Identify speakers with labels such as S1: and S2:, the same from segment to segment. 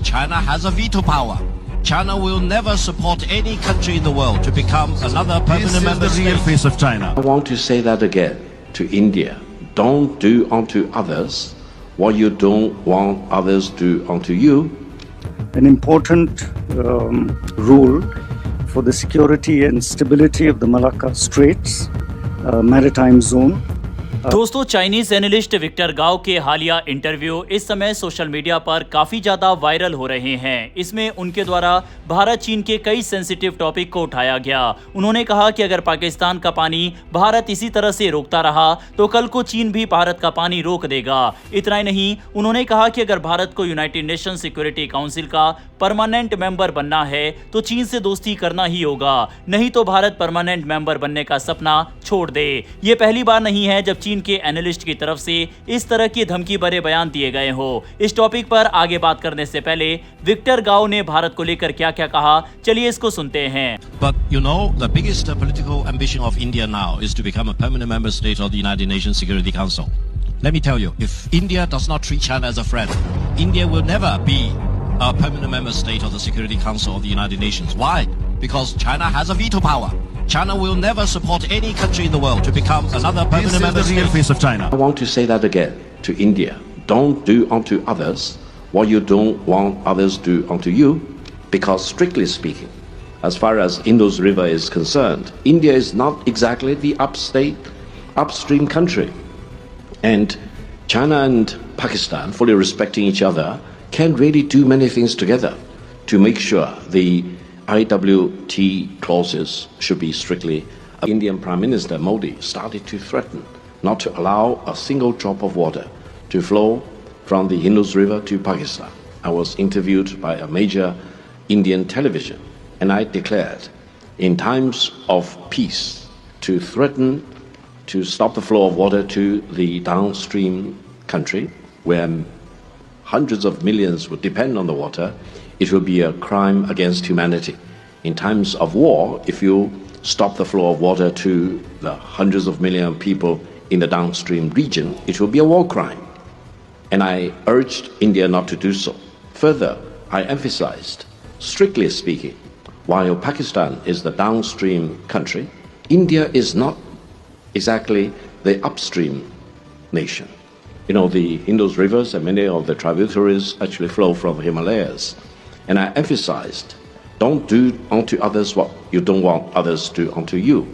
S1: China has a veto power. China will never support any country in the world to become another permanent member state.
S2: This is the real face of China.
S3: I want to say that again to India. Don't do unto others what you don't want others do unto you.
S4: An important rule for the security and stability of the Malacca Straits maritime zone.
S5: दोस्तों, Chinese analyst Victor गाओ के हालिया interview इस समय social media पर काफी ज्यादा viral हो रहे हैं। इसमें उनके द्वारा भारत चीन के कई सेंसिटिव टॉपिक को उठाया गया। उन्होंने कहा कि अगर पाकिस्तान का पानी भारत इसी तरह से रोकता रहा तो कल को चीन भी भारत का पानी रोक देगा। इतना ही नहीं, उन्होंने कहा कि अगर भारत को यूनाइटेड नेशन सिक्योरिटी काउंसिल का परमानेंट मेंबर बनना है तो चीन से दोस्ती करना ही होगा, नहीं तो भारत परमानेंट मेंबर बनने का सपना छोड़ दे। ये पहली बार नहीं है जब चीन के एनालिस्ट की तरफ से इस तरह की धमकी भरे बयान दिए गए हो। इस टॉपिक पर आगे बात करने से पहले विक्टर गाओ ने भारत को लेकर क्या क्या कहा, चलिए इसको सुनते हैं।
S1: But you know, the biggest political ambition of India now is to become a permanent member state of the United Nations Security Council. Let me tell you, if India does not treat China as a friend, India will never be a permanent member state of the Security Council of the United Nations. Why? Because China has a veto power. China will never support any country in the world to become another permanent member
S2: This is the real
S1: state.
S2: face of China.
S3: I want to say that again to India. Don't do unto others what you don't want others do unto you, because strictly speaking, as far as Indus River is concerned, India is not exactly the upstream country. And China and Pakistan, fully respecting each other, can really do many things together to make sure the IWT clauses should be strictly. Indian Prime Minister Modi started to threaten not to allow a single drop of water to flow from the Indus River to Pakistan. I was interviewed by a major Indian television, and I declared in times of peace to threaten to stop the flow of water to the downstream country where hundreds of millions would depend on the water. It will be a crime against humanity. In times of war, if you stop the flow of water to the hundreds of millions of people in the downstream region, it will be a war crime. And I urged India not to do so. Further, I emphasized, strictly speaking, while Pakistan is the downstream country, India is not exactly the upstream nation. You know, the Indus rivers and many of the tributaries actually flow from Himalayas. And I emphasized, don't do unto others what you don't want others to do unto you.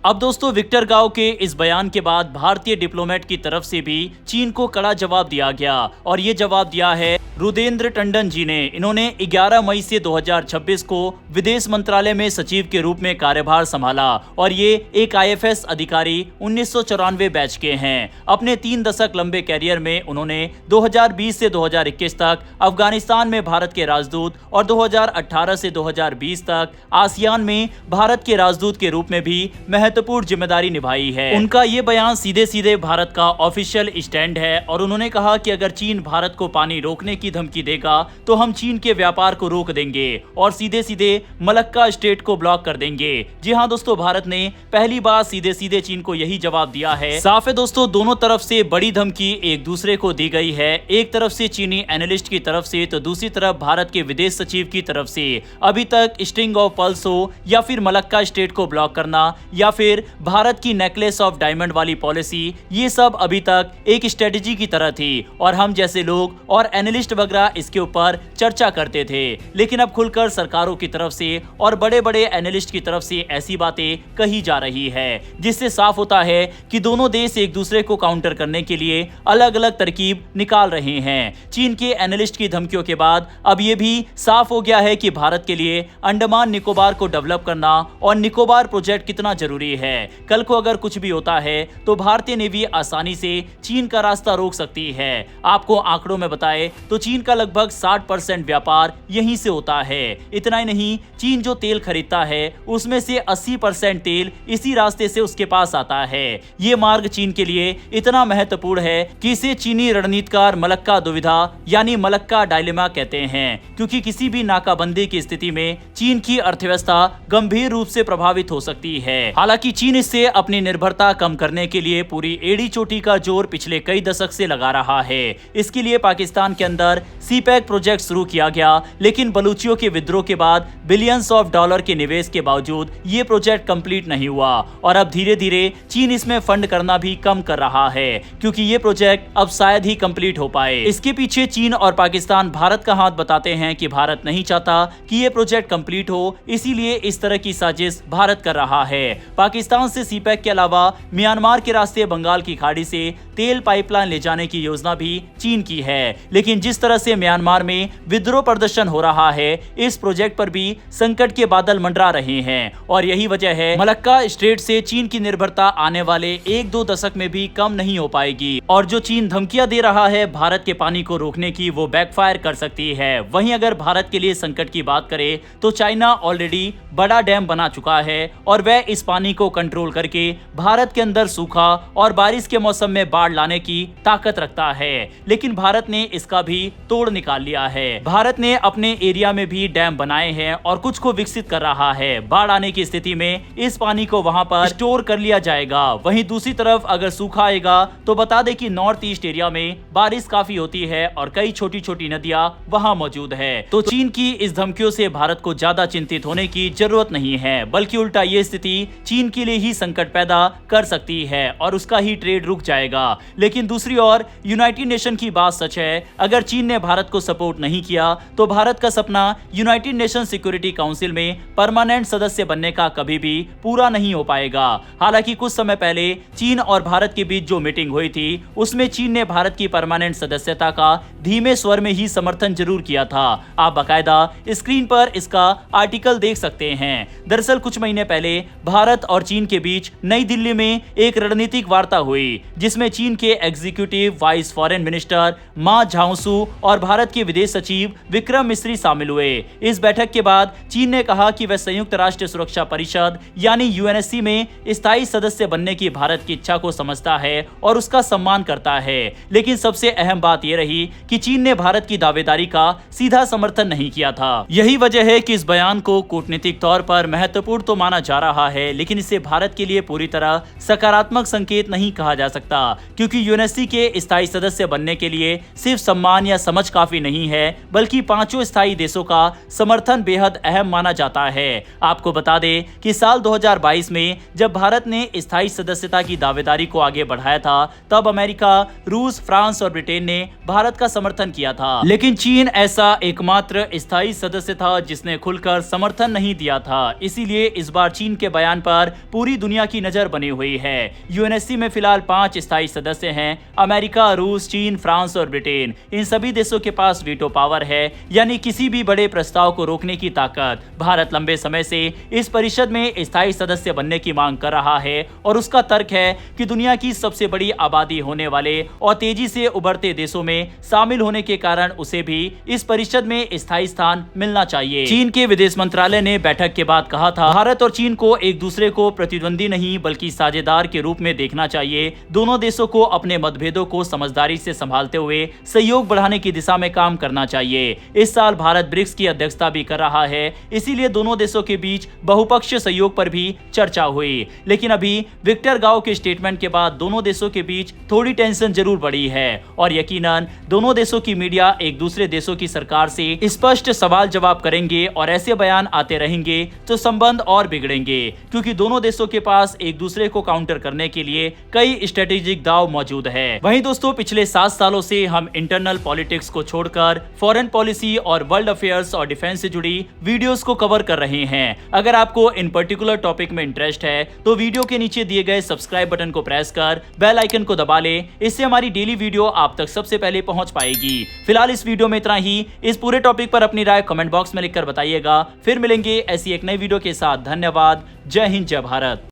S5: अब दोस्तों, Victor गाओ के इस बयान के बाद भारतीय diplomat की तरफ से भी चीन को कड़ा जवाब दिया गया, और ये जवाब दिया है रुदेंद्र टंडन जी ने। इन्होंने 11 मई से 2026 को विदेश मंत्रालय में सचिव के रूप में कार्यभार संभाला, और ये एक IFS अधिकारी 1994 बैच के हैं। अपने 3 दशक लंबे कैरियर में उन्होंने 2020 से 2021 तक अफगानिस्तान में भारत के राजदूत और 2018 से 2020 तक आसियान में भारत के राजदूत के रूप में भी महत्वपूर्ण जिम्मेदारी निभाई है। उनका ये बयान सीधे सीधे भारत का ऑफिशियल स्टैंड है, और उन्होंने कहा कि अगर चीन भारत को पानी रोकने की धमकी देगा तो हम चीन के व्यापार को रोक देंगे और सीधे सीधे मलक्का स्टेट को ब्लॉक कर देंगे। जी हाँ दोस्तों, भारत ने पहली बार सीधे सीधे चीन को यही जवाब दिया है। साफ है दोस्तों, दोनों तरफ से बड़ी धमकी एक दूसरे को दी गई है। एक तरफ से चीनी एनालिस्ट की तरफ से तो दूसरी तरफ भारत के विदेश सचिव की तरफ से। अभी तक स्ट्रिंग ऑफ पर्ल्स हो या फिर मलक्का स्टेट को ब्लॉक करना या फिर भारत की नेकलेस ऑफ डायमंड वाली पॉलिसी, ये सब अभी तक एक स्ट्रेटेजी की तरह थी और हम जैसे लोग और एनालिस्ट वगैरह इसके ऊपर चर्चा करते थे। लेकिन अब खुलकर सरकारों की तरफ से और बड़े बड़े एनालिस्ट की तरफ से ऐसी बातें कही जा रही है, जिससे साफ होता है कि दोनों देश एक दूसरे को काउंटर करने के लिए अलग अलग तरकीब निकाल रहे हैं। चीन के एनालिस्ट की धमकियों के बाद अब यह भी साफ हो गया है कि भारत के लिए अंडमान निकोबार को डेवलप करना और निकोबार प्रोजेक्ट कितना जरूरी है। कल को अगर कुछ भी होता है तो भारतीय नेवी आसानी से चीन का रास्ता रोक सकती है। आपको आंकड़ों में बताए तो चीन का लगभग 60% व्यापार यहीं से होता है। इतना ही नहीं, चीन जो तेल खरीदता है उसमें से 80% तेल इसी रास्ते से उसके पास आता है। ये मार्ग चीन के लिए इतना महत्वपूर्ण है कि इसे चीनी रणनीतिकार मलक्का दुविधा यानी मलक्का डायलेमा कहते हैं, क्योंकि किसी भी नाकाबंदी की स्थिति में चीन की अर्थव्यवस्था गंभीर रूप से प्रभावित हो सकती है। हालांकि चीन इससे अपनी निर्भरता कम करने के लिए पूरी एड़ी चोटी का जोर पिछले कई दशक से लगा रहा है। इसके लिए पाकिस्तान के अंदर सीपैक प्रोजेक्ट शुरू किया गया, लेकिन बलूचियों के विद्रोह के बाद बिलियंस ऑफ डॉलर के निवेश के बावजूद ये प्रोजेक्ट कंप्लीट नहीं हुआ और अब धीरे धीरे चीन इसमें फंड करना भी कम कर रहा है, क्योंकि ये प्रोजेक्ट अब शायद ही कंप्लीट हो पाए। इसके पीछे चीन और पाकिस्तान भारत का हाथ बताते हैं कि भारत नहीं चाहता कि ये प्रोजेक्ट कंप्लीट हो, इसीलिए इस तरह की साजिश भारत कर रहा है। पाकिस्तान से सीपैक के अलावा म्यांमार के रास्ते बंगाल की खाड़ी से तेल पाइपलाइन ले जाने की योजना भी चीन की है, लेकिन जिस तरह से म्यांमार में विद्रोह प्रदर्शन हो रहा है, इस प्रोजेक्ट पर भी संकट के बादल मंडरा रहे हैं और यही वजह है मलक्का स्ट्रेट से चीन की निर्भरता आने वाले 1-2 दशक में भी कम नहीं हो पाएगी और जो चीन धमकियां दे रहा है भारत के पानी को रोकने की, वो बैकफायर कर सकती है। वहीं अगर भारत के लिए संकट की बात करें तो चाइना ऑलरेडी बड़ा डैम बना चुका है और वह इस पानी को कंट्रोल करके भारत के अंदर सूखा और बारिश के मौसम में बाढ़ लाने की ताकत रखता है, लेकिन भारत ने इसका भी तोड़ निकाल लिया है। भारत ने अपने एरिया में भी डैम बनाए हैं और कुछ को विकसित कर रहा है। बाढ़ आने की स्थिति में इस पानी को वहां पर स्टोर कर लिया जाएगा। वहीं दूसरी तरफ अगर सूखा आएगा तो बता दें कि नॉर्थ ईस्ट एरिया में बारिश काफी होती है और कई छोटी छोटी नदियां वहां मौजूद है। तो चीन की इस धमकियों से भारत को ज्यादा चिंतित होने की जरूरत नहीं है, बल्कि उल्टा ये स्थिति चीन के लिए ही संकट पैदा कर सकती है और उसका ही ट्रेड रुक जाएगा। लेकिन दूसरी ओर यूनाइटेड नेशन की बात सच है, अगर चीन ने भारत को सपोर्ट नहीं किया तो भारत का सपना यूनाइटेड नेशन सिक्योरिटी काउंसिल में परमानेंट सदस्य बनने का कभी भी पूरा नहीं हो पाएगा। हालांकि कुछ समय पहले चीन और भारत के बीच जो मीटिंग हुई थी, उसमें चीन ने भारत की परमानेंट सदस्यता का धीमे स्वर में ही समर्थन जरूर किया था। आप बाकायदा स्क्रीन पर इसका आर्टिकल देख सकते हैं। दरअसल कुछ महीने पहले भारत और चीन के बीच नई दिल्ली में एक रणनीतिक वार्ता हुई, जिसमें चीन के एग्जीक्यूटिव वाइस फॉरेन मिनिस्टर मा झाओसू और भारत के विदेश सचिव विक्रम मिस्री शामिल हुए। इस बैठक के बाद चीन ने कहा कि वह संयुक्त राष्ट्र सुरक्षा परिषद यानी यूएनएससी में स्थायी सदस्य बनने की भारत की इच्छा को समझता है और उसका सम्मान करता है। लेकिन सबसे अहम बात यह रही कि चीन ने भारत की दावेदारी का सीधा समर्थन नहीं किया था। यही वजह है कि इस बयान को कूटनीतिक तौर पर महत्वपूर्ण तो माना जा रहा है, लेकिन इसे भारत के लिए पूरी तरह सकारात्मक संकेत नहीं कहा जा सकता, क्योंकि यूएनएससी के स्थायी सदस्य बनने के लिए सिर्फ सम्मान या समझ काफी नहीं है, बल्कि 5 स्थायी देशों का समर्थन बेहद अहम माना जाता है। आपको बता दें कि साल 2022 में जब भारत ने स्थायी सदस्यता की दावेदारी को आगे बढ़ाया था, तब अमेरिका, रूस, फ्रांस और ब्रिटेन ने भारत का समर्थन किया था, लेकिन चीन ऐसा एकमात्र स्थायी सदस्य था जिसने खुलकर समर्थन नहीं दिया था। इसीलिए इस बार चीन के बयान पर पूरी दुनिया की नजर बनी हुई है। यूएनएससी में फिलहाल 5 स्थायी सदस्य हैं, अमेरिका, रूस, चीन, फ्रांस और ब्रिटेन। इन सभी देशों के पास वीटो पावर है, यानी किसी भी बड़े प्रस्ताव को रोकने की ताकत। भारत लंबे समय से इस परिषद में स्थायी सदस्य बनने की मांग कर रहा है और उसका तर्क है कि दुनिया की सबसे बड़ी आबादी होने वाले और तेजी से उभरते देशों में शामिल होने के कारण उसे भी इस परिषद में स्थायी स्थान मिलना चाहिए। चीन के विदेश मंत्रालय ने बैठक के बाद कहा था, भारत और चीन को एक दूसरे को प्रतिद्वंदी नहीं बल्कि साझेदार के रूप में देखना चाहिए। दोनों देशों को अपने मतभेदों को समझदारी से संभालते हुए सहयोग बढ़ाने की दिशा में काम करना चाहिए। इस साल भारत ब्रिक्स की अध्यक्षता भी कर रहा है, इसीलिए दोनों देशों के बीच बहुपक्षीय सहयोग पर भी चर्चा हुई। लेकिन अभी विक्टर गाओ के स्टेटमेंट के बाद दोनों देशों के बीच थोड़ी टेंशन जरूर बढ़ी है और यकीनन दोनों देशों की मीडिया एक दूसरे देशों की सरकार से स्पष्ट सवाल जवाब करेंगे और ऐसे बयान आते रहेंगे तो संबंध और बिगड़ेंगे, क्योंकि दोनों देशों के पास एक दूसरे को काउंटर करने के लिए कई स्ट्रेटेजिक दाव मौजूद है। वहीं दोस्तों, पिछले 7 सालों से हम इंटरनल पॉलिटिक्स को छोड़कर फॉरेन पॉलिसी और वर्ल्ड अफेयर्स और डिफेंस से जुड़ी वीडियोस को कवर कर रहे हैं। अगर आपको इन पर्टिकुलर टॉपिक में इंटरेस्ट है तो वीडियो के नीचे दिए गए सब्सक्राइब बटन को प्रेस कर बेल आइकन को दबा ले, इससे हमारी डेली वीडियो आप तक सबसे पहले पहुंच पाएगी। फिलहाल इस वीडियो में इतना ही। इस पूरे टॉपिक पर अपनी राय कमेंट बॉक्स में लिखकर बताइएगा। फिर मिलेंगे ऐसी एक नई वीडियो के साथ। धन्यवाद। जय हिंद, जय भारत।